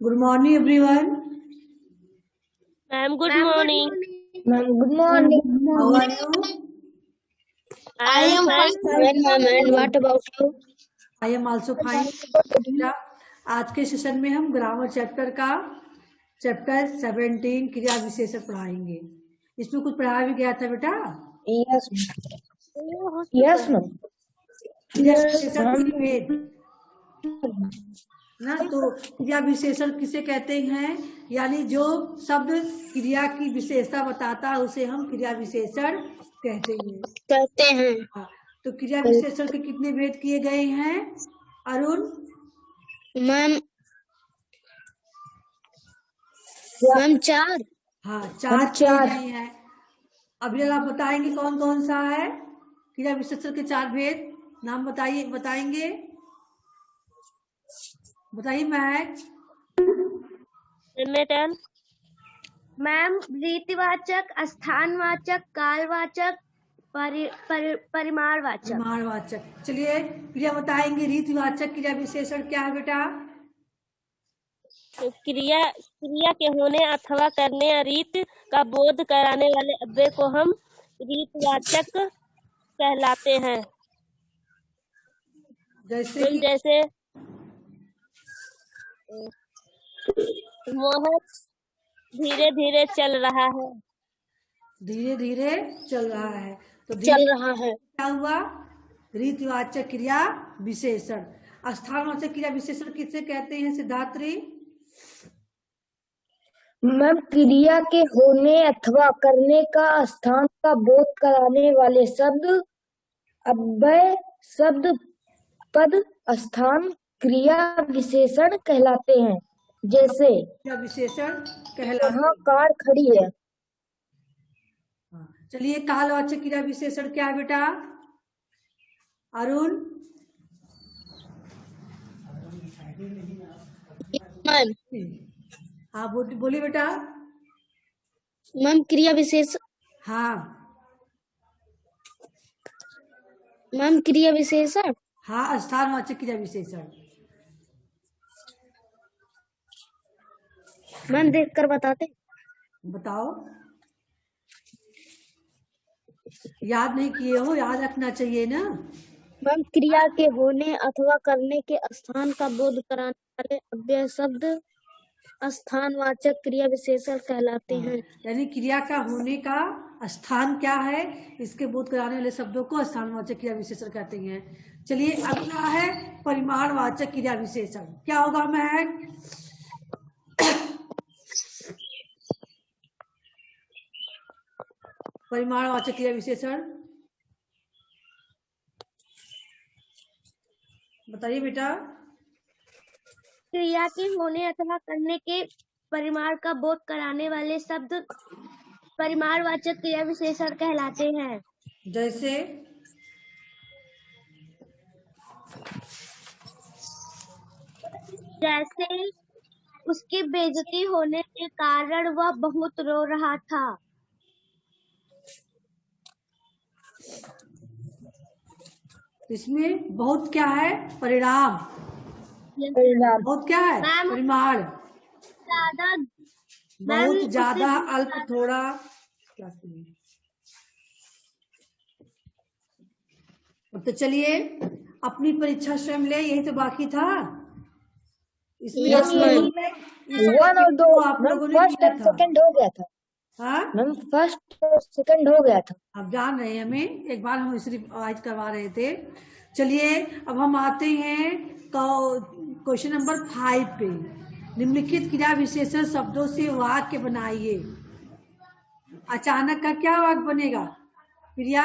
Good morning, everyone. Ma'am, good morning. Ma'am, good morning. How are you? I am fine. Ma'am, and what about you? I am also fine. बेटा, आज के session में हम grammar chapter का chapter 17 क्रिया विशेषण पढ़ाएंगे। इसमें कुछ पढ़ाया भी गया था बेटा। Yes, yes, ma'am. क्रिया विशेषण की भेद ना, तो क्रिया विशेषण किसे कहते हैं? यानी जो शब्द क्रिया की विशेषता बताता है उसे हम क्रिया विशेषण कहते हैं। हाँ, तो क्रिया विशेषण के कितने भेद किए गए हैं अरुण? मैम, चार। हाँ, चार किए गए हैं। अभी आप बताएंगे कौन कौन सा है क्रिया विशेषण के चार भेद? नाम बताएंगे। बताइए महक। मैम, रीतिवाचक, स्थानवाचक, कालवाचक, परिमाणवाचक। चलिए क्रिया बताएंगे। रीतिवाचक क्रिया विशेषण क्या है बेटा? क्रिया के होने अथवा करने या रीत का बोध कराने वाले अव्यय को हम रीतवाचक कहलाते हैं। जैसे मोहन धीरे धीरे चल रहा है। धीरे धीरे चल रहा है, तो चल रहा है क्या हुआ? रीतिवाचक क्रिया विशेषण। स्थानवाचक क्रिया विशेषण किसे कहते हैं सिद्धात्री? मैम, क्रिया के होने अथवा करने का स्थान का बोध कराने वाले शब्द अव्यय, शब्द, पद, स्थान क्रिया विशेषण कहलाते हैं। जैसे क्रिया विशेषण कहलाते यहाँ कार खड़ी है। चलिए कालवाचक क्रिया विशेषण क्या है बेटा अरुण? मैम, हाँ बोलिए बेटा। मैम, क्रिया विशेष। हाँ मैम, क्रिया विशेषण। हाँ, स्थानवाचक क्रिया विशेषण। मैम, देख कर बताते। बताओ। याद नहीं किए हो? याद रखना चाहिए ना। मैम, क्रिया के होने अथवा करने के स्थान का बोध कराने वाले अव्यय शब्द स्थानवाचक क्रिया विशेषण कहलाते हैं। यानी क्रिया का होने का स्थान क्या है, इसके बोध कराने वाले शब्दों को स्थानवाचक क्रिया विशेषण कहते हैं। चलिए अगला है परिमाणवाचक क्रिया विशेषण। क्या होगा महक? परिमाणवाचक क्रिया विशेषण बताइए बेटा। क्रिया के होने अथवा करने के परिमाण का बोध कराने वाले शब्द परिमाणवाचक क्रिया विशेषण कहलाते हैं। जैसे उसकी बेइज्जती होने के कारण वह बहुत रो रहा था। इसमें बहुत क्या है? परिणाम। बहुत क्या है? परिमाण। बहुत ज्यादा, अल्प, थोड़ा। तो चलिए अपनी परीक्षा स्वयं ले, यही तो बाकी था। इसमें वन और दो आप लोगों ने फर्स्ट और सेकंड हो गया था। हाँ, मैम, फर्स्ट और सेकंड हो गया था। अब जान रहे हैं हमें, एक बार हम इसी आज करवा रहे थे। चलिए अब हम आते हैं क्वेश्चन नंबर 5 पे। निम्नलिखित क्रिया विशेषण शब्दों से वाक्य बनाइए। अचानक का क्या वाक्य बनेगा? क्रिया।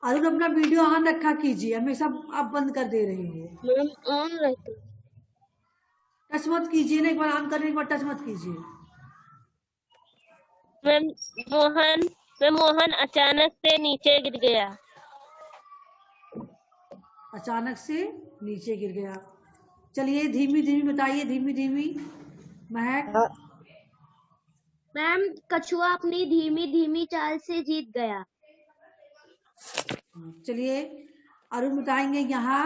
अरुण अपना वीडियो ऑन रखा कीजिए, हमेशा आप बंद कर दे रहे हैं। मैम, ऑन रहते। टच मत कीजिए ना, एक बार ऑन करने के बाद टच मत कीजिए। मोहन अचानक से नीचे गिर गया। अचानक से नीचे गिर गया। चलिए धीमी धीमी बताइए, धीमी धीमी महक। मैम, कछुआ अपनी धीमी धीमी चाल से जीत गया। चलिए अरुण बताएंगे। यहाँ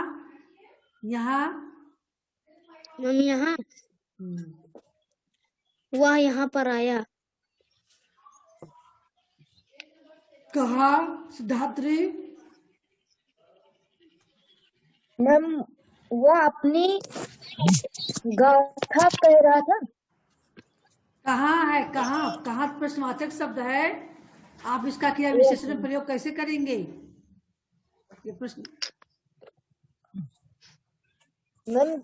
मैम, यहाँ वह यहाँ पर आया। कहा सिद्धार्थ? मैम वह अपनी गाथा कह रहा था। कहाँ है, कहाँ प्रश्नवाचक शब्द है, आप इसका क्रिया विशेषण में प्रयोग कैसे करेंगे, ये प्रश्न। मैम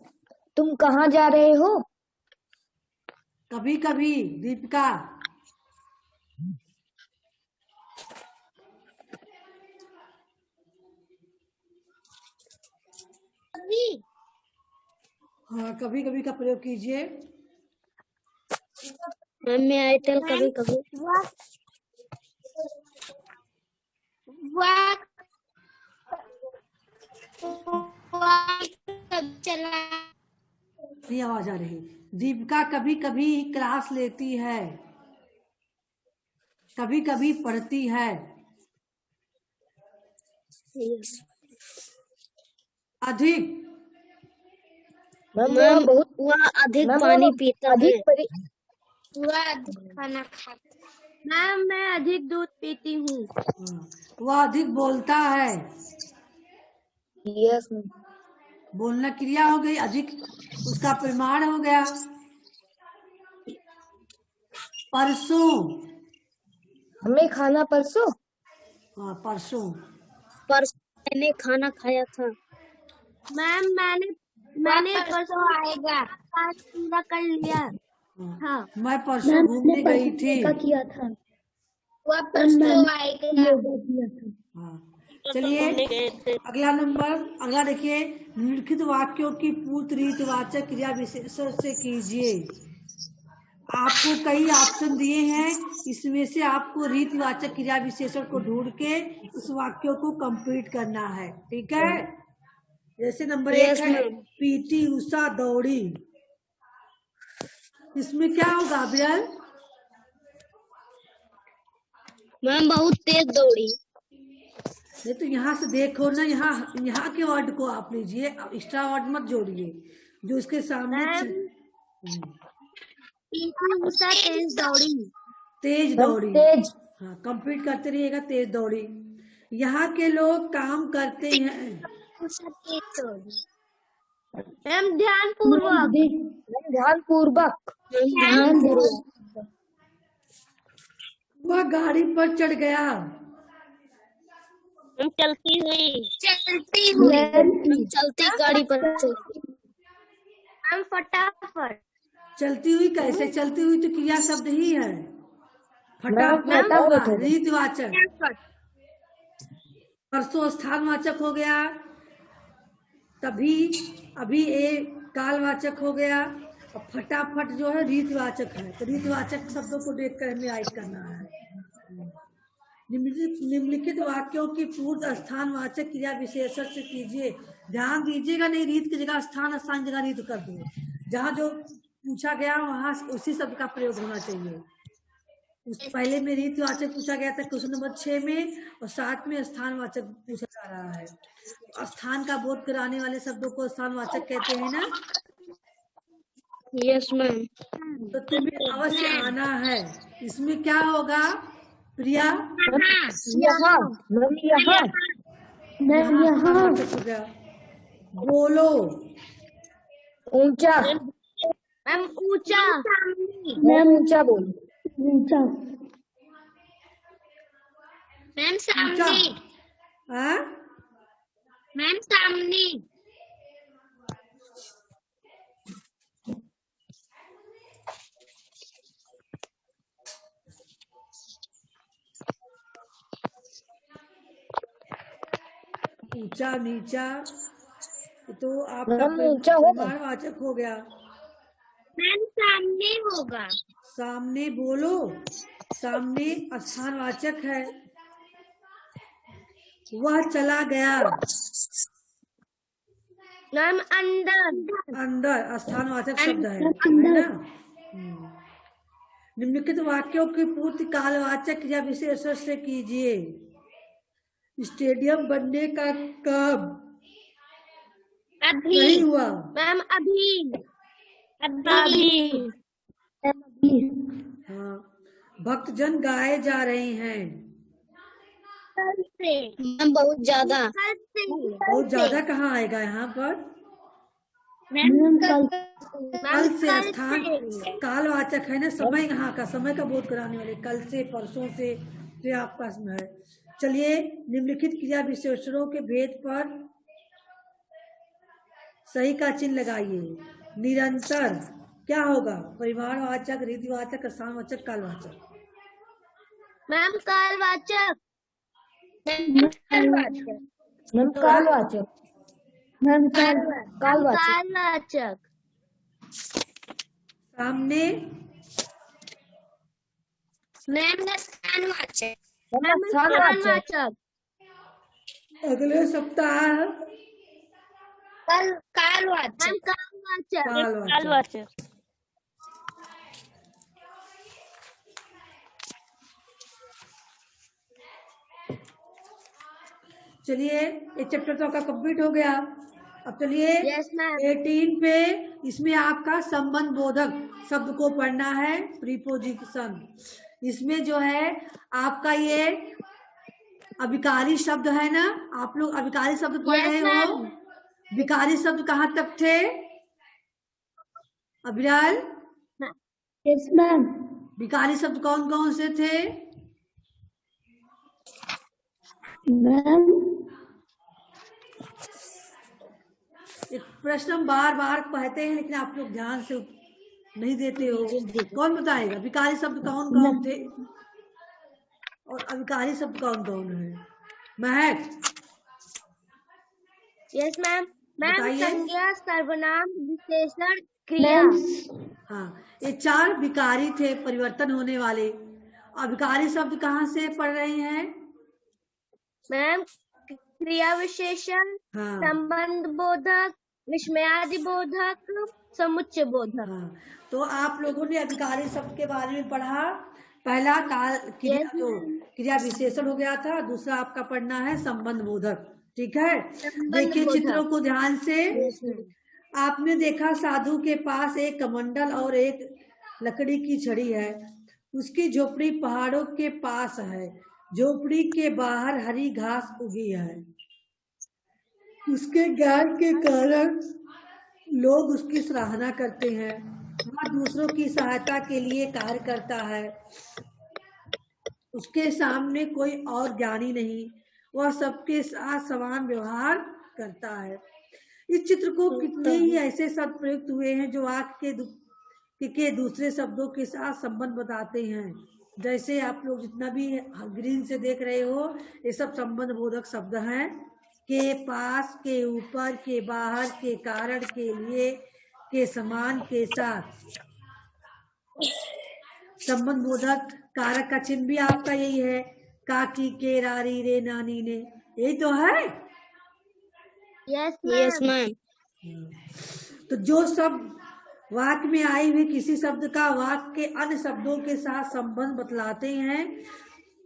तुम कहाँ जा रहे हो? कभी कभी दीपिका। हाँ, कभी कभी का प्रयोग कीजिए। मैम मैं आईटेल कभी कभी। नहीं आवाज आ रही। दीपिका कभी कभी क्लास लेती है, कभी कभी पढ़ती है। अधिक। मैम वह अधिक पानी पीता है। वह अधिक खाना खाता। मैम मैं अधिक दूध पीती हूँ। वह अधिक बोलता है। यस। बोलना क्रिया हो गई, अधिक उसका प्रमाण हो गया। परसों। हमें खाना परसों। हाँ, परसों मैंने खाना खाया था। मैम मैंने परसों आएगा पूरा कर लिया। हाँ, मैं परसों घूमने गई थी। किया था। वह परसों आएगा। हाँ, चलिए अगला नंबर, अगला देखिए, निम्नलिखित वाक्यों की पूर्व रीतवाचक क्रिया विशेषण से कीजिए। आपको कई ऑप्शन दिए हैं, इसमें से आपको रीतवाचक क्रिया विशेषण को ढूंढ के उस वाक्यों को कंप्लीट करना है, ठीक है। जैसे नंबर 1 है, पीटी उषा दौड़ी। इसमें क्या होगा बिरल? मैम बहुत तेज दौड़ी। नहीं तो यहाँ से देखो ना, यहाँ के वर्ड को आप लीजिए, एक्स्ट्रा वर्ड मत जोड़िए जो इसके सामने। उषा तेज दौड़ी। तेज दौड़ी। तेज। हाँ, कंप्लीट करते रहिएगा, तेज दौड़ी। यहाँ के लोग काम करते हैं। उषा तेज दौड़ी। मैम ध्यानपूर्वक। ध्यानपूर्वक। वह गाड़ी पर चढ़ गया। हम चलती हुई गाड़ी पर। हम फटाफट। चलती हुई कैसे? चलती हुई तो क्रिया शब्द ही है। फटाफट होगा रीतवाचक। परसों स्थानवाचक हो गया। तभी अभी कालवाचक हो गया। और फटाफट जो है रीतवाचक है। तो रीतवाचक शब्दों को देखकर हमें राइट करना है। निम्नलिखित वाक्यों की पूर्व स्थानवाचक क्रिया विशेषण से कीजिए। ध्यान दीजिएगा, नहीं रीत की जगह स्थान, स्थान जगह रीत कर दो। जहाँ जो पूछा गया वहां उसी शब्द का प्रयोग होना चाहिए। पहले में रीतवाचक पूछा गया था क्वेश्चन नंबर 6 में, और 7 में स्थानवाचक पूछा जा रहा है। स्थान का बोध कराने वाले शब्दों को स्थानवाचक कहते हैं ना। Yes ma'am. तो तुम्हें अवश्य आना है। इसमें क्या होगा प्रिया? यहाँ बोलो। ऊंचा। मैम ऊंचा। मैम ऊंचा बोलो। ऊंचा। मैम सामने। मैम सामने। ऊंचा नीचा तो आपका वाचक हो गया। मैम सामने होगा। सामने बोलो। सामने स्थानवाचक है। वह चला गया। मैम अंदर। अंदर स्थानवाचक शब्द है ना। निम्नलिखित वाक्यों की पूर्ति कालवाचक क्रिया विशेषण से कीजिए। स्टेडियम बनने का कब? अभी। नहीं हुआ। मैम अभी। अभी। हाँ, भक्तजन गाए जा रहे हैं। बहुत ज्यादा। बहुत ज्यादा कहाँ आएगा यहाँ पर? कल से स्थान कालवाचक है ना, समय यहाँ का, समय का बोध कराने वाले, कल से, परसों से, तो आपका इसमें है। चलिए, निम्नलिखित क्रिया विशेषणों के भेद पर सही का चिन्ह लगाइए। निरंतर क्या होगा? परिमाणवाचक, रीतिवाचक, स्थानवाचक, कालवाचक। मैम कालवाचक। कालवाचक। कालवाचक। सामने मैम स्थानवाचक। स्थानवाचक। अगले सप्ताह कालवाचक। कालवाचक। चलिए, ये चैप्टर तो आपका कंप्लीट हो गया। अब चलिए 18 पे, इसमें आपका संबंध बोधक शब्द को पढ़ना है, प्रीपोजिशन। इसमें जो है आपका ये अभिकारी शब्द है ना, आप लोग अभिकारी शब्द पढ़ रहे हो। विकारी शब्द कहाँ तक थे अभिलाल? Yes ma'am. विकारी शब्द कौन कौन से थे मैम? एक प्रश्न हम बार बार कहते हैं, लेकिन आप लोग ध्यान से नहीं देते हो। कौन बताएगा विकारी शब्द कौन कौन थे और अविकारी शब्द कौन कौन है? महक। Yes ma'am. बताइए। संज्ञा, सर्वनाम, विशेषण, क्रिया। हाँ, ये 4 विकारी थे, परिवर्तन होने वाले। अविकारी शब्द कहाँ से पढ़ रहे हैं मैम? क्रिया विशेषण, हाँ, संबंध बोधक, विस्मयादि बोधक, समुच्चय बोधक। हाँ, तो आप लोगों ने अधिकारी शब्द के बारे में पढ़ा। पहला काल क्रिया, जो क्रिया विशेषण हो गया था। दूसरा आपका पढ़ना है संबंध बोधक। ठीक है, देखिए चित्रों को ध्यान से। आपने देखा साधु के पास एक कमंडल और एक लकड़ी की छड़ी है। उसकी झोपड़ी पहाड़ों के पास है। झोपड़ी के बाहर हरी घास उगी है। उसके ज्ञान के कारण लोग उसकी सराहना करते हैं। वह दूसरों की सहायता के लिए कार्य करता है। उसके सामने कोई और ज्ञानी नहीं। वह सबके साथ समान व्यवहार करता है। इस चित्र को कितने ही ऐसे शब्द प्रयुक्त हुए हैं जो वाक्य के दूसरे शब्दों के साथ संबंध बताते हैं। जैसे आप लोग जितना भी ग्रीन से देख रहे हो, ये सब संबंध बोधक शब्द हैं। के पास, के ऊपर, के बाहर, के कारण, के लिए, के समान, के साथ। संबंध बोधक कारक का चिन्ह भी आपका यही है। काकी, के, रारी, रे, नानी, ने, यही तो है। Yes ma'am. तो जो शब्द वाक्य में आई हुई किसी शब्द का वाक्य के अन्य शब्दों के साथ संबंध बतलाते हैं,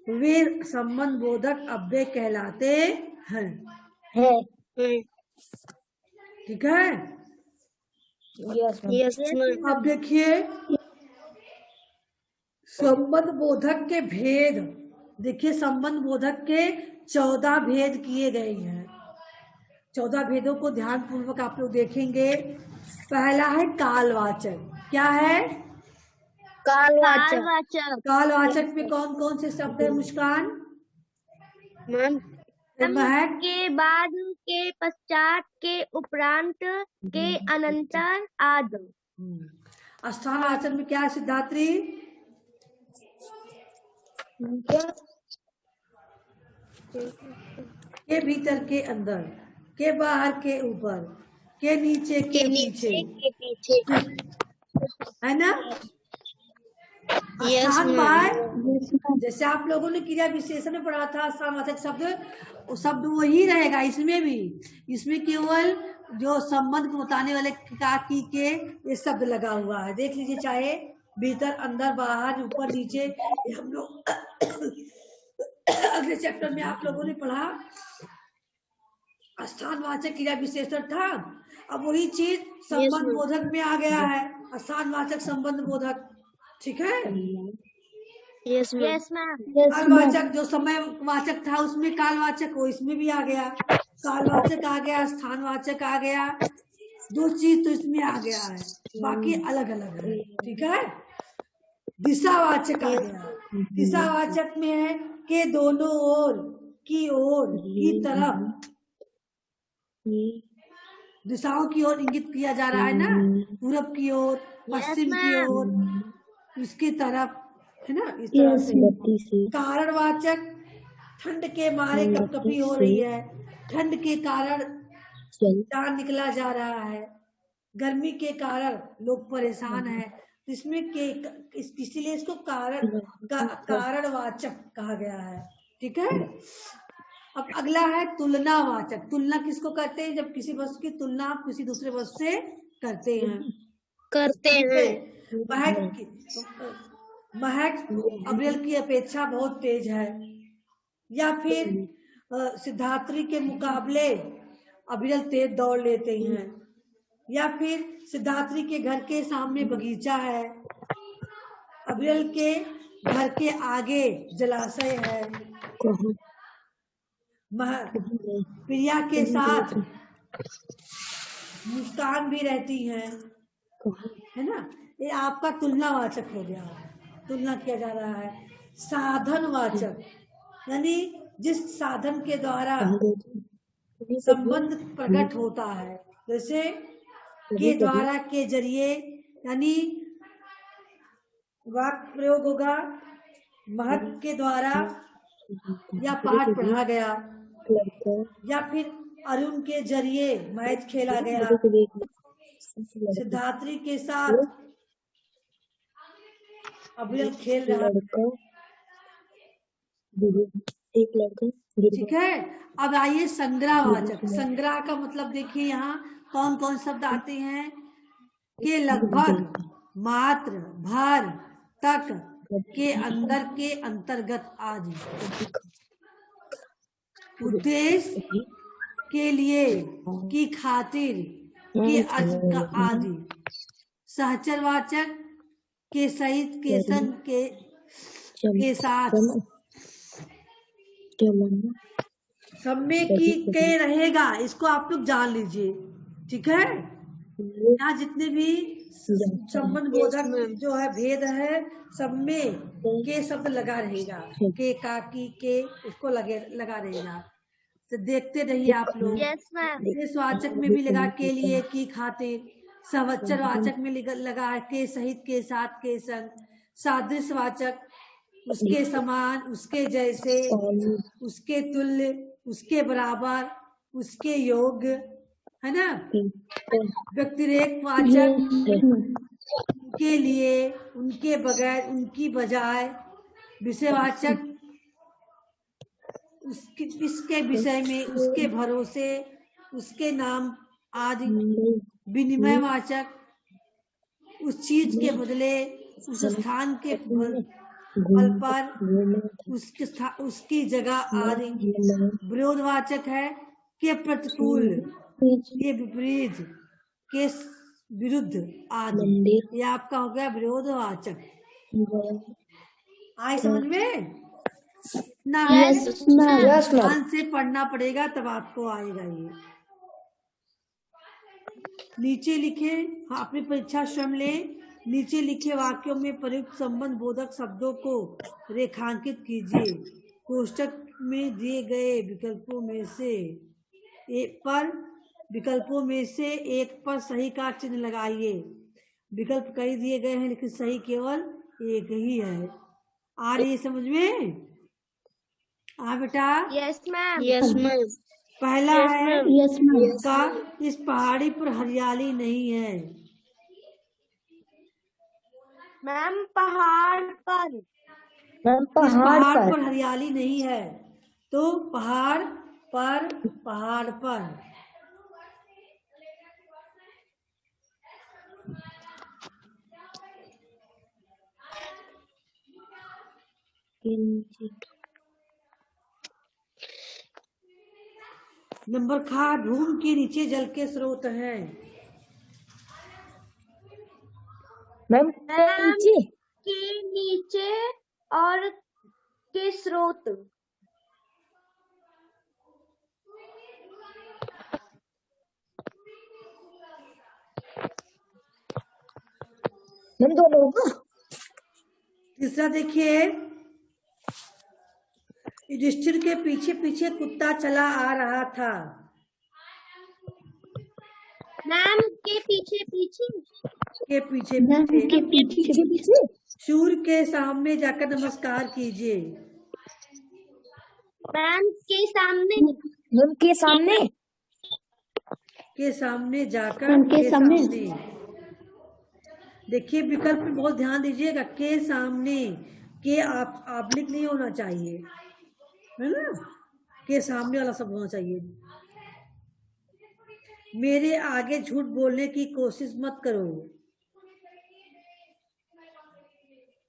वे संबंध बोधक अव्यय कहलाते हैं। ठीक है। Yes ma'am. अब देखिए संबंध बोधक के भेद। देखिए संबंध बोधक के 14 भेद किए गए हैं। 14 भेदों को ध्यान पूर्वक आप लोग देखेंगे। पहला है कालवाचक। क्या है? कालवाचक। कालवाचक में कौन कौन से शब्द है मुस्कान? मैम? महक? के बाद, के पश्चात, के उपरांत, के अनंतर आदि। स्थानवाचक में क्या है सिद्धात्री? के भीतर, के अंदर, के बाहर, के ऊपर, के नीचे, के पीछे, है ना? जैसे आप लोगों ने क्रिया विशेषण में पढ़ा था स्थानवाचक शब्द, वो शब्द वही रहेगा इसमें भी। इसमें केवल जो संबंध को बताने वाले का, की, के, ये शब्द लगा हुआ है। देख लीजिए, चाहे भीतर, अंदर, बाहर, ऊपर, नीचे, हम लोग अगले चैप्टर में आप लोगों ने पढ़ा। स्थानवाचक क्रिया विशेषण था, अब वही चीज संबंध बोधक में आ गया है। स्थानवाचक संबंध बोधक, ठीक है। Yes ma'am. कालवाचक जो समयवाचक था उसमें कालवाचक वो इसमें भी आ गया, कालवाचक आ गया, स्थानवाचक आ गया, दो चीज तो इसमें आ गया है, बाकी अलग अलग है, ठीक है। दिशावाचक आ गया, दिशावाचक में है के दोनों ओर, की तरफ, दिशाओं की ओर इंगित किया जा रहा है ना, पूरब की ओर, पश्चिम की ओर, उसकी तरफ, है ना, इस तरह से। कारणवाचक ठंड के मारे कपकपी हो रही है, ठंड के कारण जान निकला जा रहा है, गर्मी के कारण लोग परेशान है, इसमें के इसीलिए इसको कारणवाचक कहा गया है, ठीक है। अब अगला है तुलनावाचक। तुलना किसको कहते हैं? जब किसी वस्तु की तुलना आप किसी दूसरे वस्तु से करते हैं। महक अप्रैल की अपेक्षा बहुत तेज है, या फिर सिद्धात्री के मुकाबले अविरल तेज दौड़ लेते हैं, या फिर सिद्धात्री के घर के सामने बगीचा है, अविरल के घर के आगे जलाशय है, प्रिया के साथ मुस्कान भी रहती है ना। ये आपका तुलनावाचक हो गया, तुलना किया जा रहा है। साधनवाचक यानी जिस साधन के द्वारा संबंध प्रकट होता है, जैसे के द्वारा, के जरिए, यानी वाक्य प्रयोग होगा, महक के द्वारा, या पाठ पढ़ा गया, या फिर अरुण के जरिए मैच खेला गया, सिद्धात्री के साथ अविरल खेल रहा है, एक लड़का, ठीक है। अब आइए संग्रहवाचक। संग्रह का मतलब देखिए यहाँ कौन कौन शब्द आते हैं, के लगभग, मात्र, भर, तक, के अंदर, के अंतर्गत आदि। उद्देश्य, के लिए, की खातिर, के आदि। सहचरवाचक, के सहित, के संग, के साथ। सब में की के रहेगा, इसको आप लोग जान लीजिए, ठीक है। यहाँ जितने भी संबंध बोधक जो है भेद है, सब में के शब्द लगा रहेगा, के, का, की, के, उसको लगा रहेगा, तो देखते रहिए आप लोग। वाचक में भी लगा के लिए, की खातिर। संवत्सर वाचक में लगा है के सहित, के साथ, के संग। सादृश्य वाचक उसके समान, उसके जैसे, उसके तुल्य, उसके बराबर, उसके योग्य, है ना। व्यतिरेक वाचक के लिए, उनके बगैर, उनकी बजाय। विषयवाचक इसके विषय में, उसके भरोसे, उसके नाम आदि। विनिमयवाचक उस चीज के बदले, उस स्थान के फल पर, उसकी जगह आदि। विरोधवाचक है के प्रतिकूल, के विपरीत, के विरुद्ध आदि। ये आपका हो गया विरोधवाचक। आए समझ में ना है? ध्यान से पढ़ना पड़ेगा तब आपको आएगा ये। नीचे लिखे, अपनी परीक्षा स्वयं ले। नीचे लिखे वाक्यों में प्रयुक्त संबंध बोधक शब्दों को रेखांकित कीजिए। कोष्टक में दिए गए विकल्पों में से एक पर सही का चिन्ह लगाइए। विकल्प कई दिए गए हैं लेकिन सही केवल एक ही है। आ रही है समझ में? बेटा। Yes ma'am. पहला है का इस पहाड़ी पर हरियाली नहीं है। मैम पहाड़ पर। इस पहाड़ पर हरियाली नहीं है, तो पहाड़ पर, पहाड़ पर। नंबर खा, भूमि के नीचे जल के स्रोत हैं। मैम नीचे के नीचे और के स्रोत। मैम दोनों होगा। तीसरा देखिए, युधिष्ठिर के पीछे पीछे कुत्ता चला आ रहा था। मैम के पीछे पीछे। के पीछे पीछे। के पीछे पीछे। सूर्य के सामने जाकर नमस्कार कीजिए। मैम के सामने। मैम के सामने। के सामने जाकर के सामने। देखिए विकल्प पे बहुत ध्यान दीजिएगा। के सामने, के ऑब्लिक नहीं होना चाहिए, है ना, के सामने वाला शब्द होना चाहिए। मेरे आगे झूठ बोलने की कोशिश मत करो।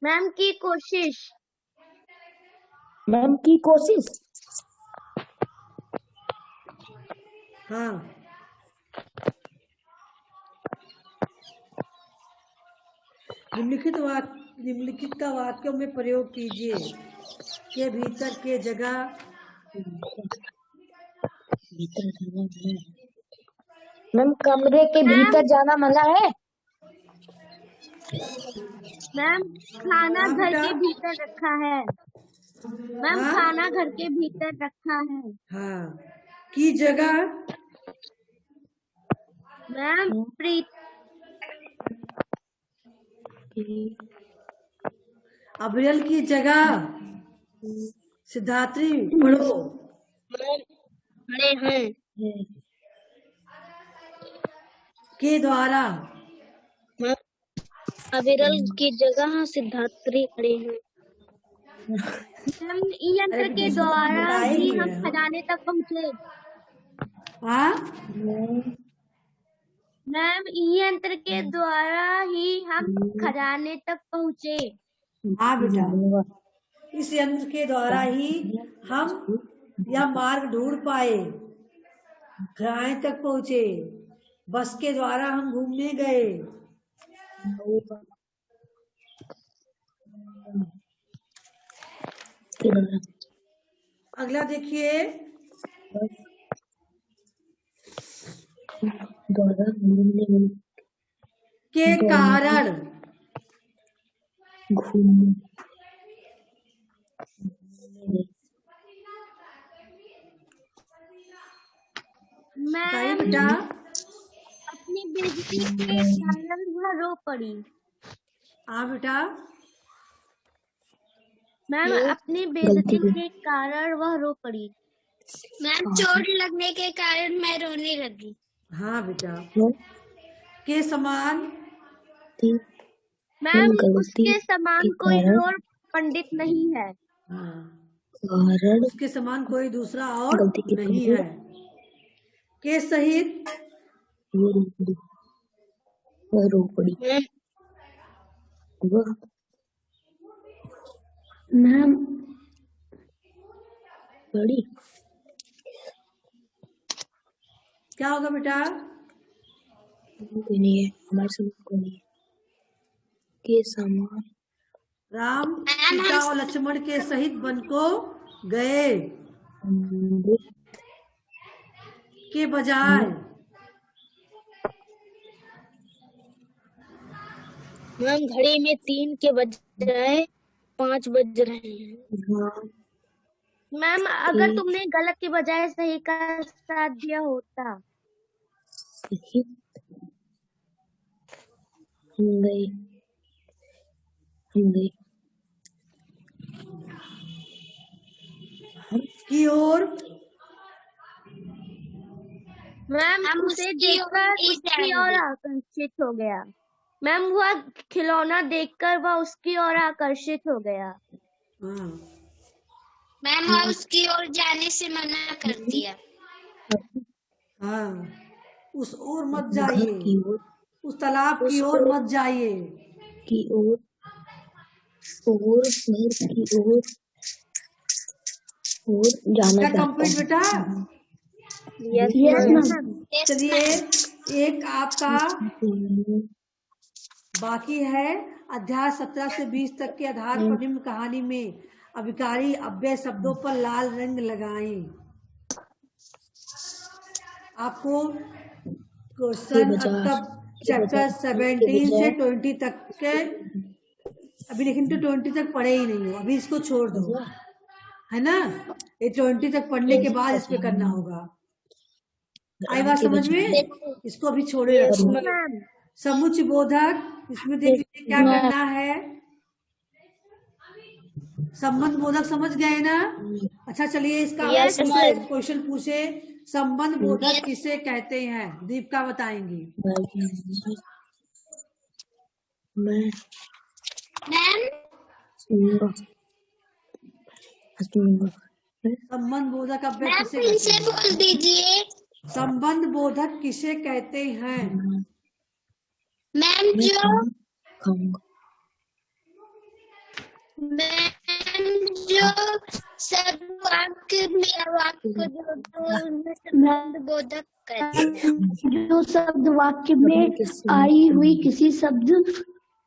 मैम की कोशिश। मैम की कोशिश। हाँ, निम्नलिखित का वाक्यों में प्रयोग कीजिए। के भीतर, के जगह। मैम कमरे के भीतर जाना मना है। मैम खाना घर के भीतर रखा है। मैम हाँ? खाना घर के भीतर रखा है। हाँ, की जगह। मैम प्रीत। अविरल की जगह सिद्धात्री पढ़ो। खड़े हैं। के द्वारा। अविरल की जगह सिद्धात्री खड़े हैं। मैम यंत्र के द्वारा ही हम खजाने तक पहुँचे। हाँ, मैम यंत्र के द्वारा ही हम खजाने तक पहुँचे। हाँ बेटा, इस यंत्र के द्वारा ही हम यह मार्ग ढूंढ पाए, खजाने तक पहुँचे। बस के द्वारा हम घूमने गए। अगला देखिए, के कारण। बताइए मैम बेटा। अपनी बेइज्जती के कारण वह रो पड़ी। हाँ बेटा। मैम अपनी बेइज्जती के कारण वह रो पड़ी। मैम चोट लगने के कारण मैं रोने लगी। हाँ बेटा। के समान। मैम उसके समान कोई और पंडित नहीं है। हाँ, उसके समान कोई दूसरा और नहीं है। के सहित। रो पड़ी। मैम बड़ी क्या होगा बेटा। कोई नहीं है हमारे समझ को नहीं है। के समान। राम सीता और लक्ष्मण के सहित वन को गए। के बजाय। मैम घड़ी में 3 के बजाय 5 बज रहे हैं। मैम अगर तुमने गलत के बजाय सही का साथ दिया होता। की ओर। मैम उसे देखकर उसकी ओर आकर्षित हो गया। मैम वह खिलौना देखकर वह उसकी ओर आकर्षित हो गया। मैम वह उसकी ओर जाने से मना कर दिया। हाँ, उस ओर मत जाइए, उस तालाब की ओर मत जाइए। की ओर की ओर जाना चाहता हूँ। बेटा। Yes ma'am. चलिए, एक आपका बाकी है अध्याय 17 से 20 तक के आधार पर निम्न कहानी में अभिकारी अव्यय शब्दों पर लाल रंग लगाएं। आपको क्वेश्चन चैप्टर 17 से 20 तक के, अभी लेकिन तो 20 तक पढ़े ही नहीं हो, अभी इसको छोड़ दो, है ना। ये 20 तक पढ़ने के बाद इस पे करना होगा। आई बात समझ में? इसको अभी छोड़े रखो। समुच्चय बोधक, इसमें देखिए क्या करना है। संबंध बोधक समझ गए ना? अच्छा चलिए इसका क्वेश्चन पूछे, संबंध बोधक किसे कहते हैं? दीपिका बताएंगी। संबंध बोधक अव्यय किसे कहते हैं? बोल दीजिए। संबंध बोधक किसे कहते हैं? मैम जो सब वाक्य में वाक्य संबंध बोधक कहते हैं। जो शब्द वाक्य में आई हुई किसी शब्द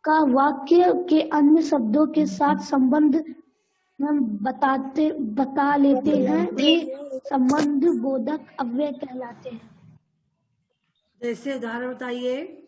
का वाक्य के अन्य शब्दों के साथ संबंध बता लेते हैं, वे संबंध बोधक अव्यय कहलाते हैं। जैसे उदाहरण बताइए।